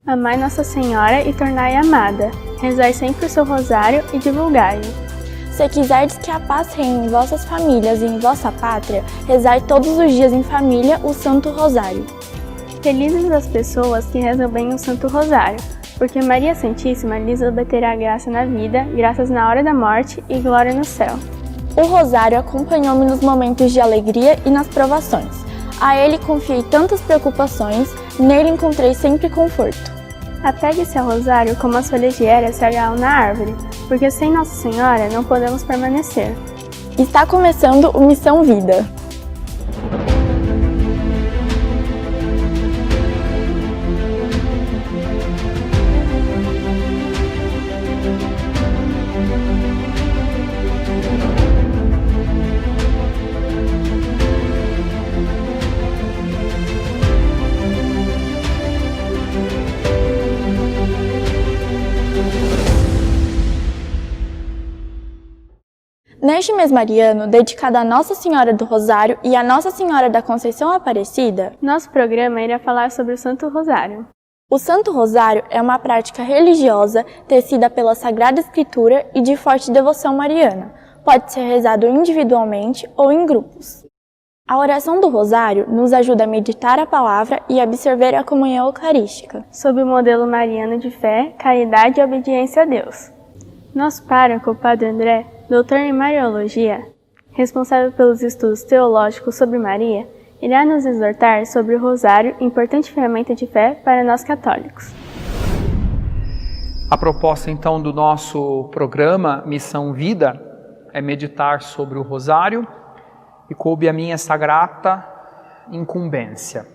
Amai Nossa Senhora e tornai amada. Rezai sempre o seu rosário e divulgai-o. Se quiserdes que a paz reine em vossas famílias e em vossa pátria, rezai todos os dias em família o Santo Rosário. Felizes as pessoas que rezam bem o Santo Rosário, porque Maria Santíssima lhes obterá graça na vida, graças na hora da morte e glória no céu. O Rosário acompanhou-me nos momentos de alegria e nas provações. A ele confiei tantas preocupações, nele encontrei sempre conforto. Apegue-se ao Rosário como as folhas de era se agarram na árvore, porque sem Nossa Senhora não podemos permanecer. Está começando o Missão Vida. Neste mês mariano, dedicado a Nossa Senhora do Rosário e a Nossa Senhora da Conceição Aparecida, nosso programa irá falar sobre o Santo Rosário. O Santo Rosário é uma prática religiosa tecida pela Sagrada Escritura e de forte devoção mariana. Pode ser rezado individualmente ou em grupos. A oração do Rosário nos ajuda a meditar a palavra e absorver a comunhão eucarística, sob o modelo mariano de fé, caridade e obediência a Deus. Nosso pároco, o Padre André, doutor em Mariologia, responsável pelos estudos teológicos sobre Maria, irá nos exortar sobre o Rosário, importante ferramenta de fé para nós católicos. A proposta, então, do nosso programa Missão Vida é meditar sobre o Rosário e coube a mim essa grata incumbência.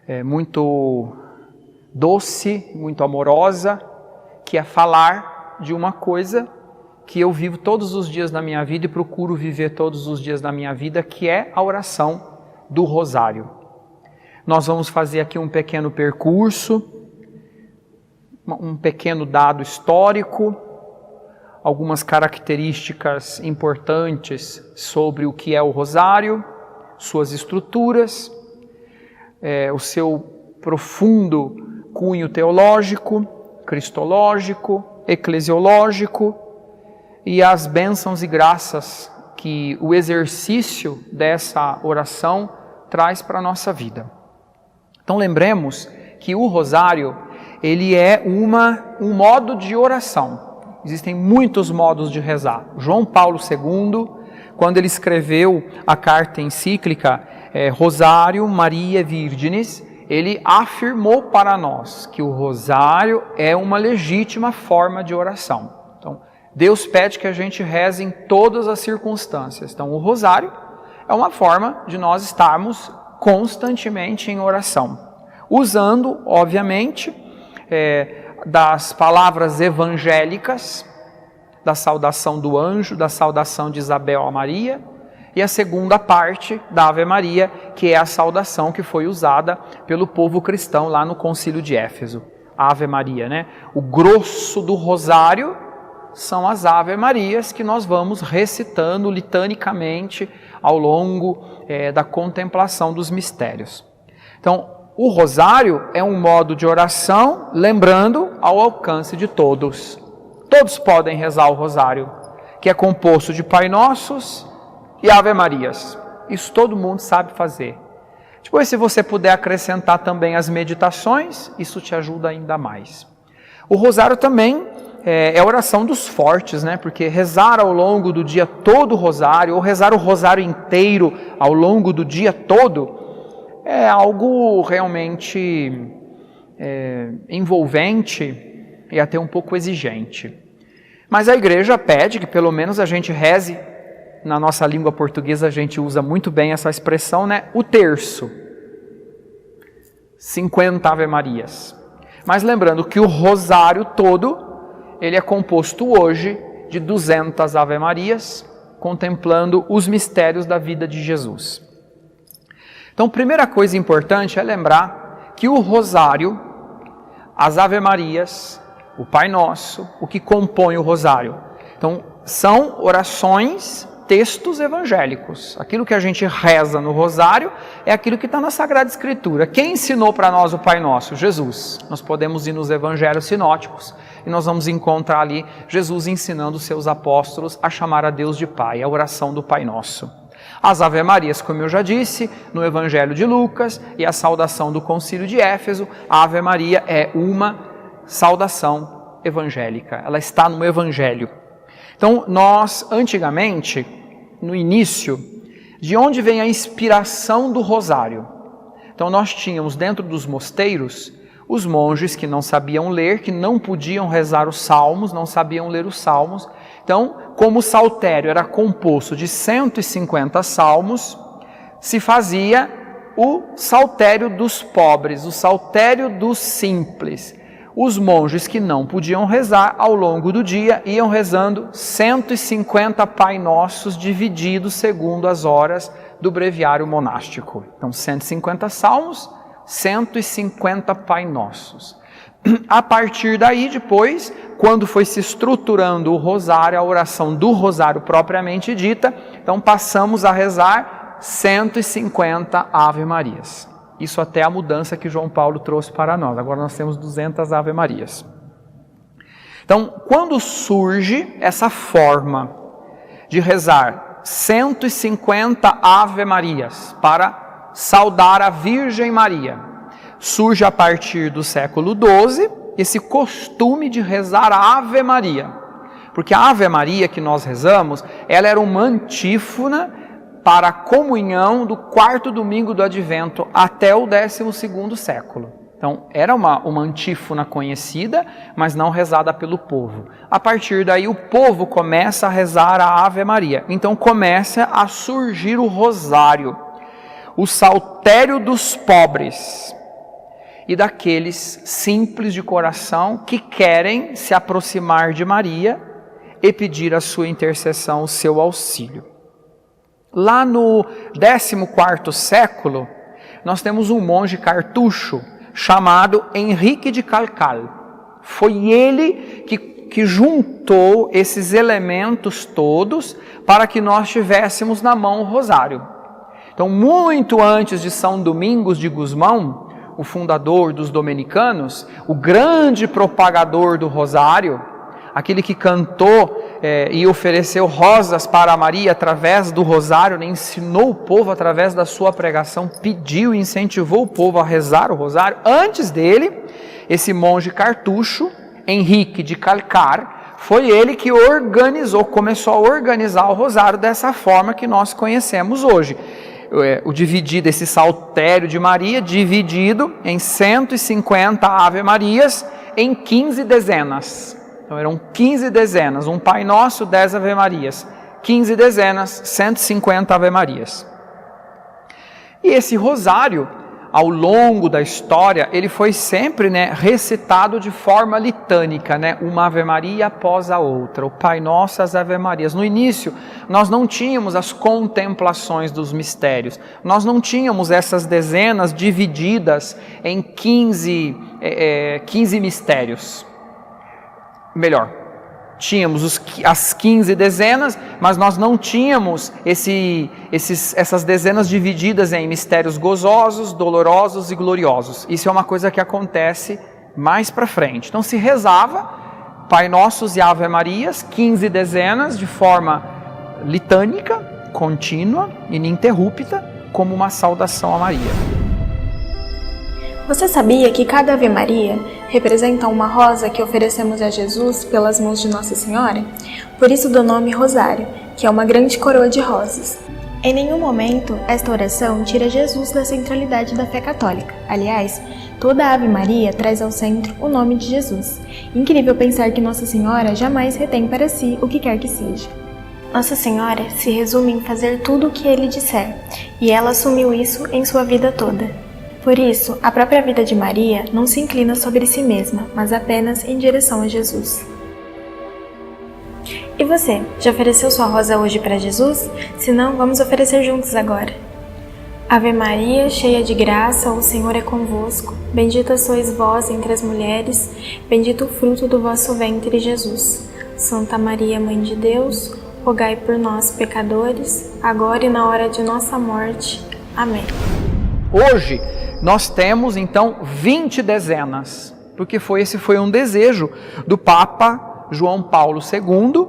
É muito doce, muito amorosa, que é falar de uma coisa que eu vivo todos os dias da minha vida e procuro viver todos os dias da minha vida, que é a oração do Rosário. Nós vamos fazer aqui um pequeno percurso, um pequeno dado histórico, algumas características importantes sobre o que é o Rosário, suas estruturas, o seu profundo cunho teológico, cristológico, eclesiológico, e as bênçãos e graças que o exercício dessa oração traz para a nossa vida. Então lembremos que o Rosário, ele é um modo de oração. Existem muitos modos de rezar. João Paulo II, quando ele escreveu a carta encíclica Rosário Maria Virginis, ele afirmou para nós que o Rosário é uma legítima forma de oração. Então, Deus pede que a gente reze em todas as circunstâncias. Então, o Rosário é uma forma de nós estarmos constantemente em oração, usando, obviamente, das palavras evangélicas, da saudação do anjo, da saudação de Isabel a Maria, e a segunda parte da Ave Maria, que é a saudação que foi usada pelo povo cristão lá no Concílio de Éfeso. Ave Maria, né? O grosso do Rosário são as Ave Marias que nós vamos recitando litanicamente ao longo da contemplação dos mistérios. Então, o Rosário é um modo de oração, lembrando, ao alcance de todos. Todos podem rezar o Rosário, que é composto de Pai Nossos e Ave Marias. Isso todo mundo sabe fazer. Depois, se você puder acrescentar também as meditações, isso te ajuda ainda mais. O Rosário também é a oração dos fortes, né? Porque rezar ao longo do dia todo o Rosário, ou rezar o Rosário inteiro ao longo do dia todo, é algo realmente envolvente e até um pouco exigente. Mas a igreja pede que pelo menos a gente reze, na nossa língua portuguesa a gente usa muito bem essa expressão, né? O terço. 50 Ave Marias. Mas lembrando que o Rosário todo, ele é composto hoje de 200 Ave Marias, contemplando os mistérios da vida de Jesus. Então, primeira coisa importante é lembrar que o Rosário, as Ave Marias, o Pai Nosso, o que compõe o Rosário. Então, são orações textos evangélicos. Aquilo que a gente reza no rosário é aquilo que está na Sagrada Escritura. Quem ensinou para nós o Pai Nosso? Jesus. Nós podemos ir nos evangelhos sinóticos e nós vamos encontrar ali Jesus ensinando os seus apóstolos a chamar a Deus de Pai, a oração do Pai Nosso. As Ave-Marias, como eu já disse, no Evangelho de Lucas e a saudação do Concílio de Éfeso, a Ave Maria é uma saudação evangélica, ela está no Evangelho. Então, nós, antigamente, no início, de onde vem a inspiração do rosário? Então, nós tínhamos dentro dos mosteiros os monges que não sabiam ler, que não podiam rezar os salmos, não sabiam ler os salmos. Então, como o saltério era composto de 150 salmos, se fazia o saltério dos pobres, o saltério dos simples. Os monges que não podiam rezar, ao longo do dia, iam rezando 150 Pai Nossos, divididos segundo as horas do breviário monástico. Então, 150 salmos, 150 Pai Nossos. A partir daí, depois, quando foi se estruturando o rosário, a oração do rosário propriamente dita, então passamos a rezar 150 Ave-Marias. Isso até a mudança que João Paulo trouxe para nós. Agora nós temos 200 Ave-Marias. Então, quando surge essa forma de rezar 150 Ave-Marias para saudar a Virgem Maria, surge a partir do século XII esse costume de rezar a Ave Maria. Porque a Ave Maria que nós rezamos, ela era uma antífona para a comunhão do quarto domingo do Advento até o 12º século. Então, era uma antífona conhecida, mas não rezada pelo povo. A partir daí, o povo começa a rezar a Ave Maria. Então, começa a surgir o rosário, o saltério dos pobres e daqueles simples de coração que querem se aproximar de Maria e pedir a sua intercessão, o seu auxílio. Lá no 14º século, nós temos um monge cartucho chamado Henrique de Calcal. Foi ele que juntou esses elementos todos para que nós tivéssemos na mão o rosário. Então, muito antes de São Domingos de Gusmão, o fundador dos dominicanos, o grande propagador do rosário, aquele que cantou e ofereceu rosas para Maria através do rosário, ensinou o povo através da sua pregação, pediu e incentivou o povo a rezar o rosário. Antes dele, esse monge cartucho, Henrique de Calcar, foi ele que começou a organizar o rosário dessa forma que nós conhecemos hoje. O dividido, esse saltério de Maria, dividido em 150 Ave-Marias em 15 dezenas. Então eram 15 dezenas, um Pai Nosso, 10 Ave-Marias. 15 dezenas, 150 Ave-Marias. E esse rosário, ao longo da história, ele foi sempre recitado de forma litânica, uma Ave-Maria após a outra, o Pai Nosso, as Ave-Marias. No início, nós não tínhamos as contemplações dos mistérios, nós não tínhamos essas dezenas divididas em 15 mistérios. Melhor, tínhamos as 15 dezenas, mas nós não tínhamos essas dezenas divididas em mistérios gozosos, dolorosos e gloriosos. Isso é uma coisa que acontece mais para frente. Então se rezava Pai Nossos e Ave Marias, 15 dezenas, de forma litânica, contínua, ininterrupta, como uma saudação a Maria. Você sabia que cada Ave Maria representa uma rosa que oferecemos a Jesus pelas mãos de Nossa Senhora? Por isso do nome Rosário, que é uma grande coroa de rosas. Em nenhum momento, esta oração tira Jesus da centralidade da fé católica. Aliás, toda Ave Maria traz ao centro o nome de Jesus. Incrível pensar que Nossa Senhora jamais retém para si o que quer que seja. Nossa Senhora se resume em fazer tudo o que Ele disser, e ela assumiu isso em sua vida toda. Por isso, a própria vida de Maria não se inclina sobre si mesma, mas apenas em direção a Jesus. E você, já ofereceu sua rosa hoje para Jesus? Se não, vamos oferecer juntos agora. Ave Maria, cheia de graça, o Senhor é convosco. Bendita sois vós entre as mulheres, bendito o fruto do vosso ventre, Jesus. Santa Maria, Mãe de Deus, rogai por nós, pecadores, agora e na hora de nossa morte. Amém. Hoje nós temos então 20 dezenas, porque esse foi um desejo do Papa João Paulo II,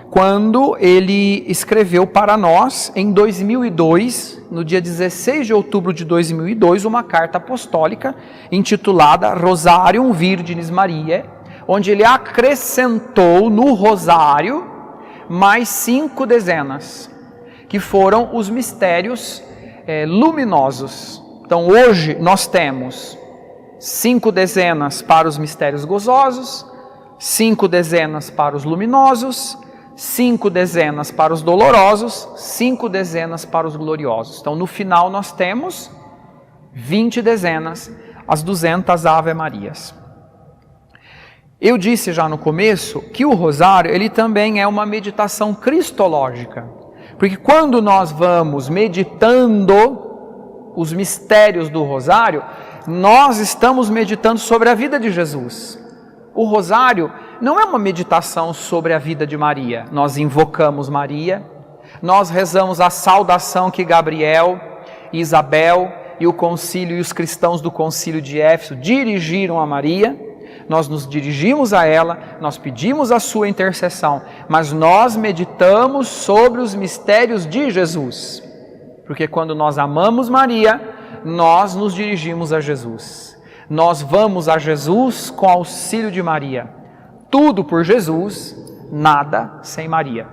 quando ele escreveu para nós, em 2002, no dia 16 de outubro de 2002, uma carta apostólica intitulada Rosarium Virginis Mariae, onde ele acrescentou no rosário mais 5 dezenas, que foram os mistérios luminosos. Então hoje nós temos 5 dezenas para os mistérios gozosos, 5 dezenas para os luminosos, 5 dezenas para os dolorosos, 5 dezenas para os gloriosos. Então no final nós temos 20 dezenas, as 200 Ave Marias. Eu disse já no começo que o rosário ele também é uma meditação cristológica, porque quando nós vamos meditando os mistérios do rosário, nós estamos meditando sobre a vida de Jesus. O rosário não é uma meditação sobre a vida de Maria. Nós invocamos Maria, nós rezamos a saudação que Gabriel, Isabel e o concílio e os cristãos do concílio de Éfeso dirigiram a Maria. Nós nos dirigimos a ela, nós pedimos a sua intercessão, mas nós meditamos sobre os mistérios de Jesus. Porque quando nós amamos Maria, nós nos dirigimos a Jesus. Nós vamos a Jesus com auxílio de Maria. Tudo por Jesus, nada sem Maria.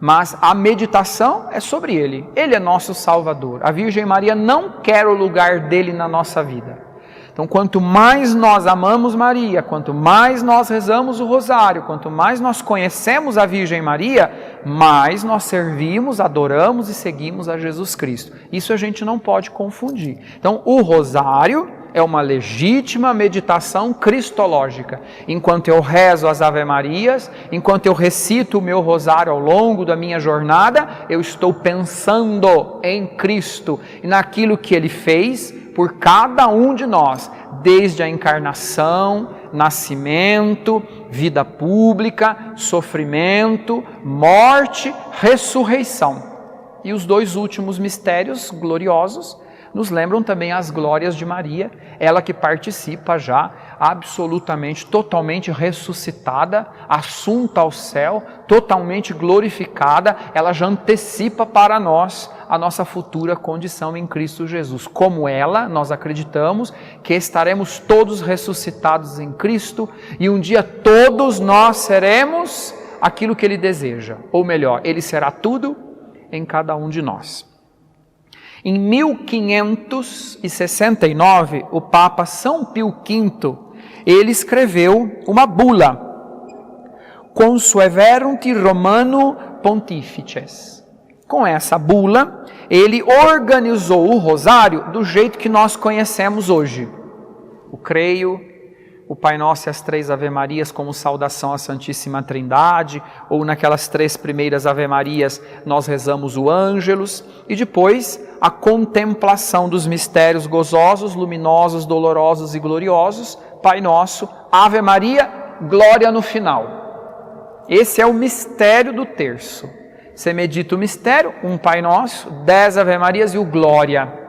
Mas a meditação é sobre Ele. Ele é nosso Salvador. A Virgem Maria não quer o lugar dele na nossa vida. Então, quanto mais nós amamos Maria, quanto mais nós rezamos o rosário, quanto mais nós conhecemos a Virgem Maria, mais nós servimos, adoramos e seguimos a Jesus Cristo. Isso a gente não pode confundir. Então, o rosário é uma legítima meditação cristológica. Enquanto eu rezo as Ave Marias, enquanto eu recito o meu rosário ao longo da minha jornada, eu estou pensando em Cristo e naquilo que Ele fez por cada um de nós, desde a encarnação, nascimento, vida pública, sofrimento, morte, ressurreição. E os 2 últimos mistérios gloriosos nos lembram também as glórias de Maria, ela que participa já absolutamente, totalmente ressuscitada, assunta ao céu, totalmente glorificada, ela já antecipa para nós a nossa futura condição em Cristo Jesus. Como ela, nós acreditamos que estaremos todos ressuscitados em Cristo e um dia todos nós seremos aquilo que Ele deseja, ou melhor, Ele será tudo em cada um de nós. Em 1569, o Papa São Pio V, ele escreveu uma bula, Consueverunt Romano Pontifices. Com essa bula, ele organizou o rosário do jeito que nós conhecemos hoje. O creio, o Pai Nosso e as 3 Ave Marias como saudação à Santíssima Trindade, ou naquelas 3 primeiras Ave Marias nós rezamos o Ângelus, e depois a contemplação dos mistérios gozosos, luminosos, dolorosos e gloriosos, Pai Nosso, Ave Maria, glória no final. Esse é o mistério do terço. Você medita o mistério, um Pai Nosso, 10 Ave Marias e o Glória.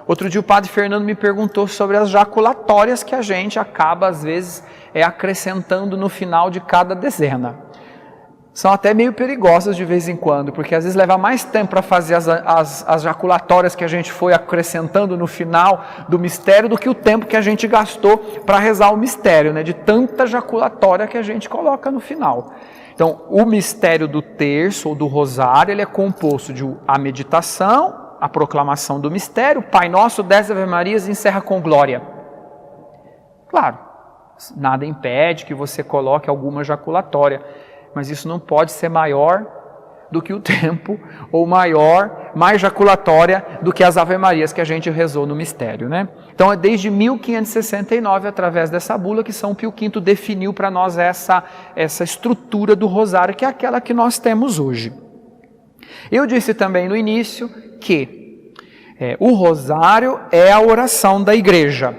Outro dia o Padre Fernando me perguntou sobre as jaculatórias que a gente acaba, às vezes, acrescentando no final de cada dezena. São até meio perigosas de vez em quando, porque às vezes leva mais tempo para fazer as jaculatórias que a gente foi acrescentando no final do mistério do que o tempo que a gente gastou para rezar o mistério, né? De tanta jaculatória que a gente coloca no final. Então, o mistério do terço ou do rosário, ele é composto de a meditação, a proclamação do mistério, Pai Nosso, 10 Ave Marias, encerra com glória. Claro, nada impede que você coloque alguma jaculatória, mas isso não pode ser maior do que o tempo, ou mais jaculatória do que as Ave Marias que a gente rezou no mistério, né? Então é desde 1569, através dessa bula, que São Pio V definiu para nós essa estrutura do rosário, que é aquela que nós temos hoje. Eu disse também no início que o rosário é a oração da igreja.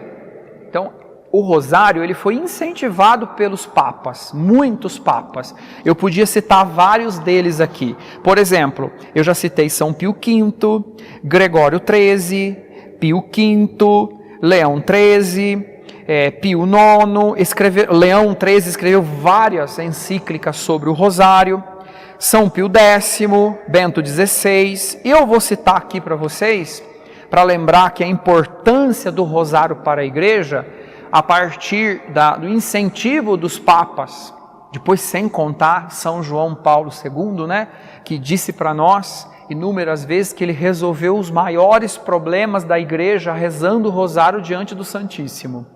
Então, o rosário ele foi incentivado pelos papas, muitos papas. Eu podia citar vários deles aqui. Por exemplo, eu já citei São Pio V, Gregório XIII, Pio V, Leão XIII, Pio IX, Leão XIII escreveu várias encíclicas sobre o rosário, São Pio X, Bento XVI, e eu vou citar aqui para vocês, para lembrar que a importância do rosário para a igreja, a partir do incentivo dos papas, depois sem contar São João Paulo II, né, que disse para nós inúmeras vezes que ele resolveu os maiores problemas da igreja rezando o rosário diante do Santíssimo.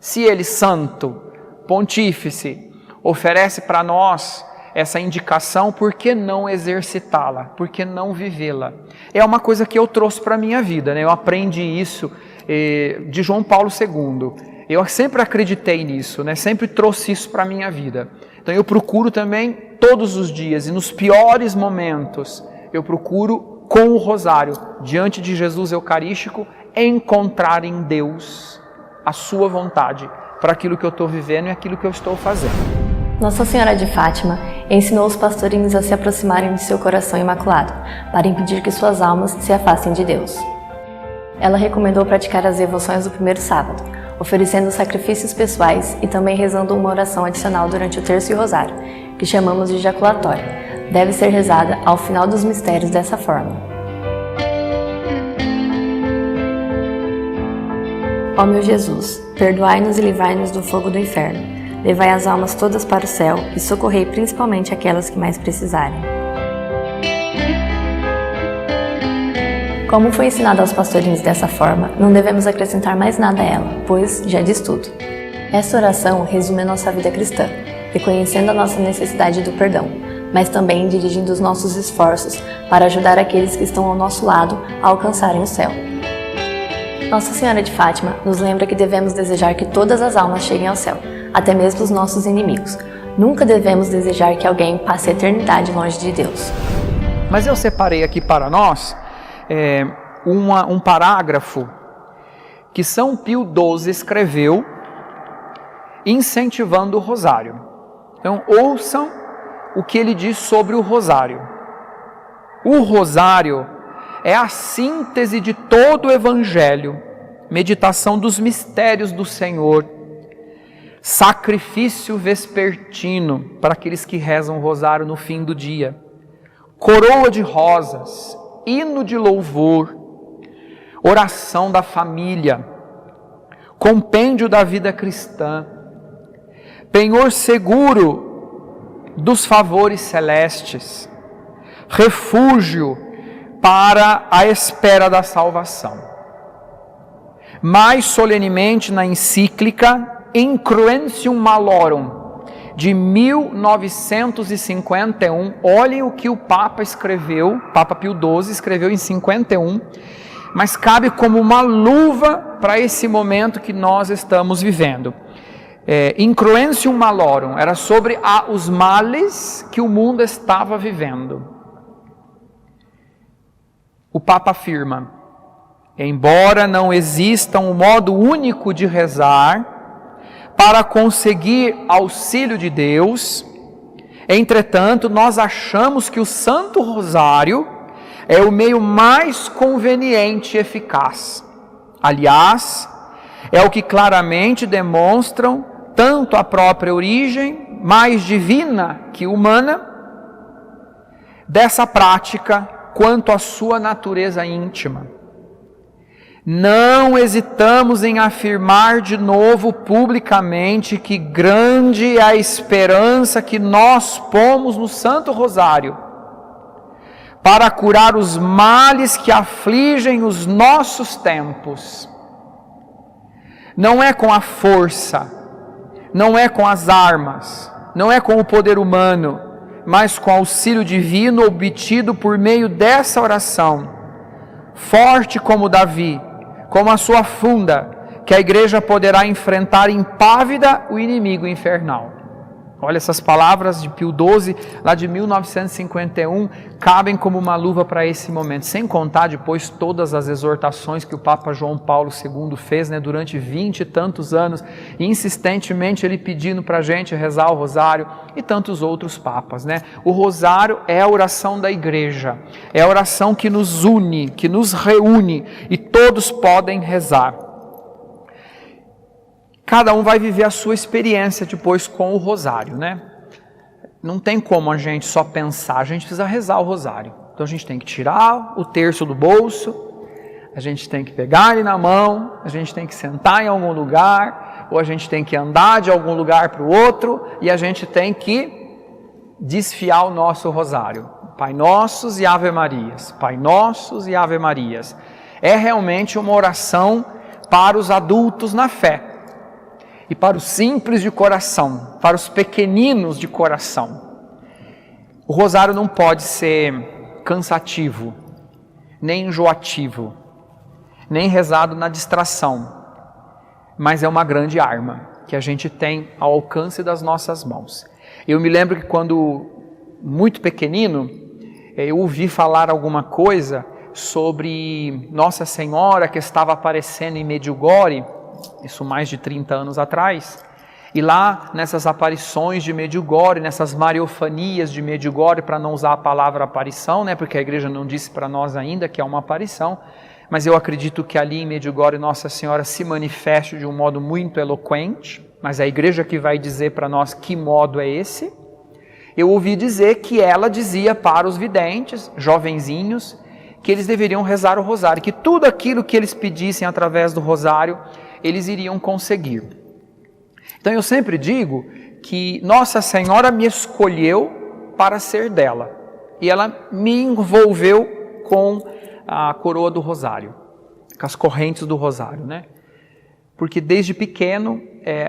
Se ele, santo, pontífice, oferece para nós essa indicação, por que não exercitá-la? Por que não vivê-la? É uma coisa que eu trouxe para a minha vida, né? Eu aprendi isso de João Paulo II. Eu sempre acreditei nisso, né? Sempre trouxe isso para a minha vida. Então eu procuro também todos os dias, e nos piores momentos, eu procuro com o rosário, diante de Jesus Eucarístico, encontrar em Deus a sua vontade para aquilo que eu estou vivendo e aquilo que eu estou fazendo. Nossa Senhora de Fátima ensinou os pastorinhos a se aproximarem de seu coração imaculado, para impedir que suas almas se afastem de Deus. Ela recomendou praticar as devoções do primeiro sábado, oferecendo sacrifícios pessoais e também rezando uma oração adicional durante o terço e o rosário, que chamamos de jaculatório. Deve ser rezada ao final dos mistérios dessa forma. Ó meu Jesus, perdoai-nos e livrai-nos do fogo do inferno. Levai as almas todas para o céu e socorrei principalmente aquelas que mais precisarem. Como foi ensinado aos pastorinhos dessa forma, não devemos acrescentar mais nada a ela, pois já diz tudo. Esta oração resume a nossa vida cristã, reconhecendo a nossa necessidade do perdão, mas também dirigindo os nossos esforços para ajudar aqueles que estão ao nosso lado a alcançarem o céu. Nossa Senhora de Fátima nos lembra que devemos desejar que todas as almas cheguem ao céu, até mesmo os nossos inimigos. Nunca devemos desejar que alguém passe a eternidade longe de Deus. Mas eu separei aqui para nós um parágrafo que São Pio XII escreveu incentivando o rosário. Então ouçam o que ele diz sobre o rosário. O rosário é a síntese de todo o Evangelho, meditação dos mistérios do Senhor, sacrifício vespertino para aqueles que rezam o rosário no fim do dia, coroa de rosas, hino de louvor, oração da família, compêndio da vida cristã, penhor seguro dos favores celestes, refúgio para a espera da salvação. Mais solenemente na encíclica Incruentium Malorum, de 1951, olhem o que o Papa escreveu, Papa Pio XII escreveu em 51, mas cabe como uma luva para esse momento que nós estamos vivendo. Incruentium Malorum era sobre os males que o mundo estava vivendo. O Papa afirma: embora não exista um modo único de rezar para conseguir auxílio de Deus, entretanto, nós achamos que o Santo Rosário é o meio mais conveniente e eficaz. Aliás, é o que claramente demonstram tanto a própria origem, mais divina que humana, dessa prática, quanto a sua natureza íntima. Não hesitamos em afirmar de novo publicamente que grande é a esperança que nós pomos no Santo Rosário para curar os males que afligem os nossos tempos. Não é com a força, não é com as armas, não é com o poder humano, mas com auxílio divino obtido por meio dessa oração, forte como Davi, como a sua funda, que a igreja poderá enfrentar impávida o inimigo infernal. Olha, essas palavras de Pio XII, lá de 1951, cabem como uma luva para esse momento. Sem contar depois todas as exortações que o Papa João Paulo II fez, né, durante 20 e tantos anos, insistentemente ele pedindo para a gente rezar o rosário, e tantos outros papas, né? O rosário é a oração da igreja, é a oração que nos une, que nos reúne, e todos podem rezar. Cada um vai viver a sua experiência depois com o rosário, né? Não tem como a gente só pensar, a gente precisa rezar o rosário. Então a gente tem que tirar o terço do bolso, a gente tem que pegar ele na mão, a gente tem que sentar em algum lugar, ou a gente tem que andar de algum lugar para o outro, e a gente tem que desfiar o nosso rosário. Pai Nossos e Ave Marias, Pai Nossos e Ave Marias. É realmente uma oração para os adultos na fé. E para os simples de coração, para os pequeninos de coração. O rosário não pode ser cansativo, nem enjoativo, nem rezado na distração, mas é uma grande arma que a gente tem ao alcance das nossas mãos. Eu me lembro que quando muito pequenino, eu ouvi falar alguma coisa sobre Nossa Senhora que estava aparecendo em Medjugorje, isso mais de 30 anos atrás, e lá nessas aparições de Medjugorje, nessas mariofanias de Medjugorje, para não usar a palavra aparição, né, porque a igreja não disse para nós ainda que é uma aparição, mas eu acredito que ali em Medjugorje Nossa Senhora se manifeste de um modo muito eloquente, mas a igreja que vai dizer para nós que modo é esse. Eu ouvi dizer que ela dizia para os videntes, jovenzinhos, que eles deveriam rezar o rosário, que tudo aquilo que eles pedissem através do rosário, eles iriam conseguir. Então eu sempre digo que Nossa Senhora me escolheu para ser dela, e ela me envolveu com a coroa do rosário, com as correntes do rosário, né? Porque desde pequeno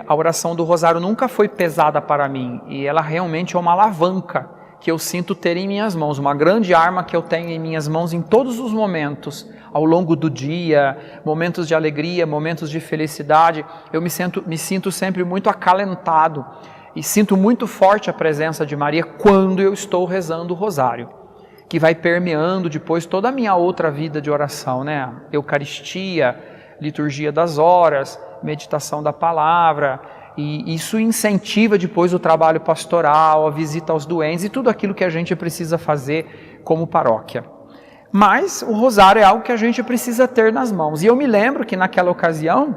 a oração do rosário nunca foi pesada para mim, e ela realmente é uma alavanca que eu sinto ter em minhas mãos, uma grande arma que eu tenho em minhas mãos em todos os momentos, ao longo do dia, momentos de alegria, momentos de felicidade. Eu me sinto sempre muito acalentado e sinto muito forte a presença de Maria quando eu estou rezando o rosário, que vai permeando depois toda a minha outra vida de oração, né? Eucaristia, liturgia das horas, meditação da palavra, e isso incentiva depois o trabalho pastoral, a visita aos doentes e tudo aquilo que a gente precisa fazer como paróquia. Mas o rosário é algo que a gente precisa ter nas mãos. E eu me lembro que naquela ocasião,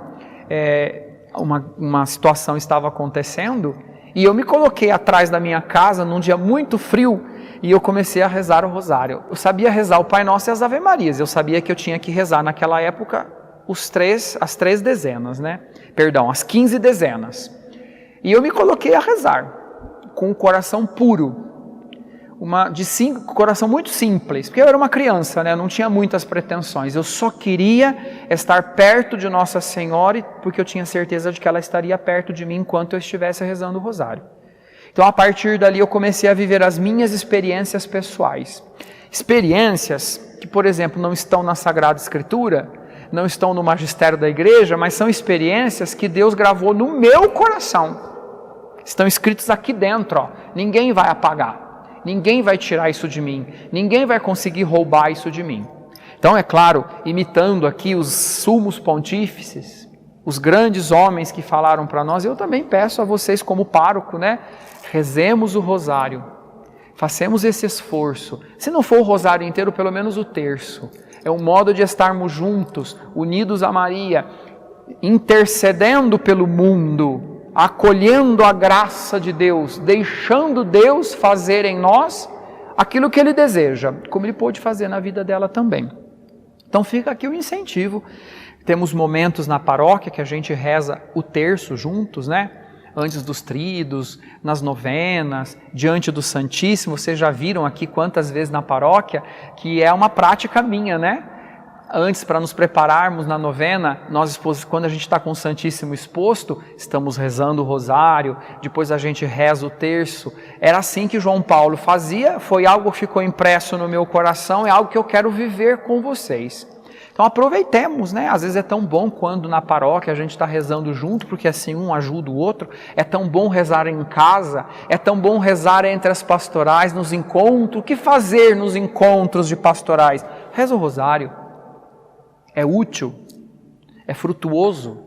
uma situação estava acontecendo, e eu me coloquei atrás da minha casa num dia muito frio, e eu comecei a rezar o rosário. Eu sabia rezar o Pai Nosso e as Ave Marias, eu sabia que eu tinha que rezar naquela época as 3 dezenas, né? Perdão, as 15 dezenas. E eu me coloquei a rezar, com o coração puro, coração muito simples, porque eu era uma criança, né? Eu não tinha muitas pretensões, eu só queria estar perto de Nossa Senhora, porque eu tinha certeza de que ela estaria perto de mim enquanto eu estivesse rezando o rosário. Então a partir dali eu comecei a viver as minhas experiências pessoais, experiências que, por exemplo, não estão na Sagrada Escritura, não estão no magistério da igreja, mas são experiências que Deus gravou no meu coração, estão escritos aqui dentro, ó. Ninguém vai apagar, ninguém vai tirar isso de mim, ninguém vai conseguir roubar isso de mim. Então, é claro, imitando aqui os sumos pontífices, os grandes homens que falaram para nós, eu também peço a vocês como pároco, né? Rezemos o rosário, façamos esse esforço, se não for o rosário inteiro, pelo menos o terço. É um modo de estarmos juntos, unidos a Maria, intercedendo pelo mundo, acolhendo a graça de Deus, deixando Deus fazer em nós aquilo que Ele deseja, como Ele pôde fazer na vida dela também. Então fica aqui o incentivo. Temos momentos na paróquia que a gente reza o terço juntos, né? Antes dos tríduos, nas novenas, diante do Santíssimo. Vocês já viram aqui quantas vezes na paróquia, que é uma prática minha, né? Antes, para nos prepararmos na novena, quando a gente está com o Santíssimo exposto, estamos rezando o rosário, depois a gente reza o terço. Era assim que João Paulo fazia, foi algo que ficou impresso no meu coração, é algo que eu quero viver com vocês. Então aproveitemos, né? Às vezes é tão bom quando na paróquia a gente está rezando junto, porque assim um ajuda o outro. É tão bom rezar em casa, é tão bom rezar entre as pastorais, nos encontros. O que fazer nos encontros de pastorais? Reza o rosário. É útil, é frutuoso,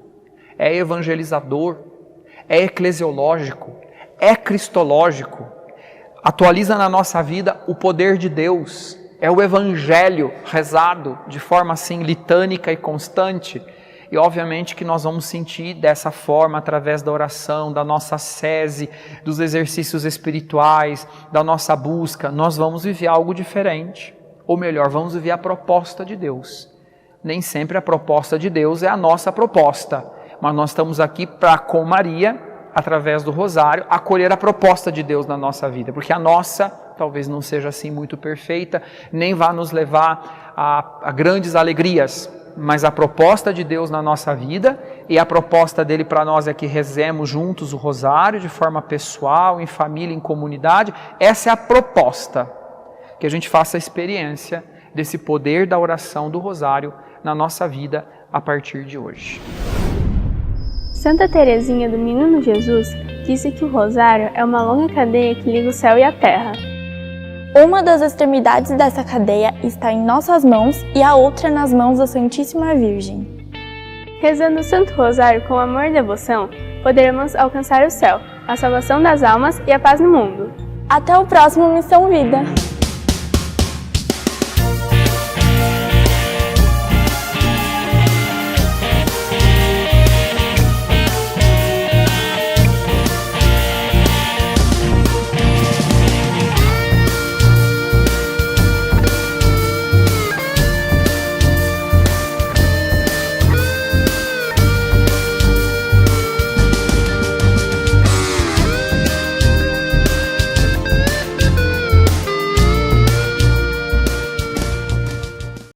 é evangelizador, é eclesiológico, é cristológico. Atualiza na nossa vida o poder de Deus. É o evangelho rezado de forma assim litânica e constante. E obviamente que nós vamos sentir dessa forma através da oração, da nossa ascese, dos exercícios espirituais, da nossa busca. Nós vamos viver algo diferente. Ou melhor, vamos viver a proposta de Deus. Nem sempre a proposta de Deus é a nossa proposta. Mas nós estamos aqui para, com Maria, através do rosário, acolher a proposta de Deus na nossa vida. Porque a nossa talvez não seja assim muito perfeita, nem vá nos levar a grandes alegrias, mas a proposta de Deus na nossa vida, e a proposta dele para nós é que rezemos juntos o rosário, de forma pessoal, em família, em comunidade. Essa é a proposta, que a gente faça a experiência desse poder da oração do rosário na nossa vida a partir de hoje. Santa Teresinha do Menino Jesus disse que o rosário é uma longa cadeia que liga o céu e a terra. Uma das extremidades dessa cadeia está em nossas mãos e a outra nas mãos da Santíssima Virgem. Rezando o Santo Rosário com amor e devoção, poderemos alcançar o céu, a salvação das almas e a paz no mundo. Até o próximo Missão Vida!